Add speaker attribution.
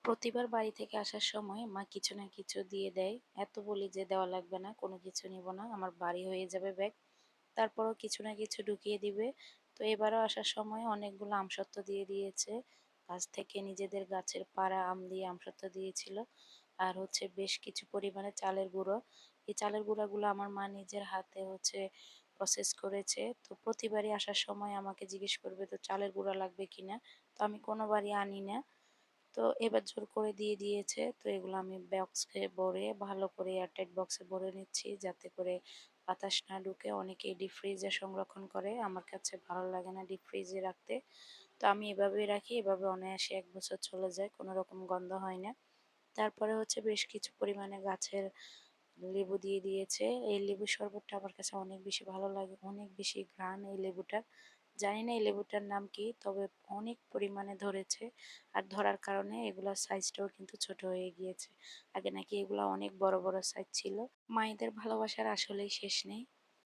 Speaker 1: প্রতিবার বাড়ি থেকে আসার সময় মা কিছু না কিছু দিয়ে দেয়। এত বলি যে দেওয়া লাগবে না, কোনো কিছু নিব না, আমার ভারী হয়ে যাবে ব্যাগ। তারপরও কিছু না কিছু ঢুকিয়ে দিবে। তো এবারও আসার সময় অনেকগুলো আমসত্ত্ব দিয়ে দিয়েছে। গাছ থেকে নিজেদের গাছের পাড়া আম দিয়ে আমসত্ত্ব দিয়েছিল। আর হচ্ছে বেশ কিছু পরিমাণে চালের গুঁড়ো। এই চালের গুঁড়াগুলো আমার মা নিজের হাতে হচ্ছে প্রসেস করেছে। তো প্রতিবারই আসার সময় আমাকে জিজ্ঞেস করবে তো চালের গুঁড়া লাগবে কিনা। তো আমি কোনোবারই আনি না। তো এবার জোর করে দিয়ে দিয়েছে। তো এগুলো আমি বক্সে ভরে ভালো করে এয়ারটাইট বক্সে ভরে নিচ্ছি, যাতে করে বাতাস না ঢুকে। অনেকেই ডিপ ফ্রিজে সংরক্ষণ করে, আমার কাছে ভালো লাগে না ডিপ ফ্রিজে রাখতে। তো আমি এভাবেই রাখি, এভাবে অনায়াসে ১ বছর চলে যায়, কোনো রকম গন্ধ হয় না। তারপরে হচ্ছে বেশ কিছু পরিমাণে গাছের লেবু দিয়ে দিয়েছে। এই লেবুর শরবতটা আমার কাছে অনেক বেশি ভালো লাগে, অনেক বেশি ঘ্রাণ এই লেবুটার। জানি না এই লেবুটার নাম কি, তবে অনেক পরিমাণে ধরেছে। আর ধরার কারণে এগুলার সাইজটাও কিন্তু ছোট হয়ে গিয়েছে। আগে নাকি এগুলা অনেক বড় বড় সাইজ ছিল। মায়েদের ভালোবাসার আসলেই শেষ নেই।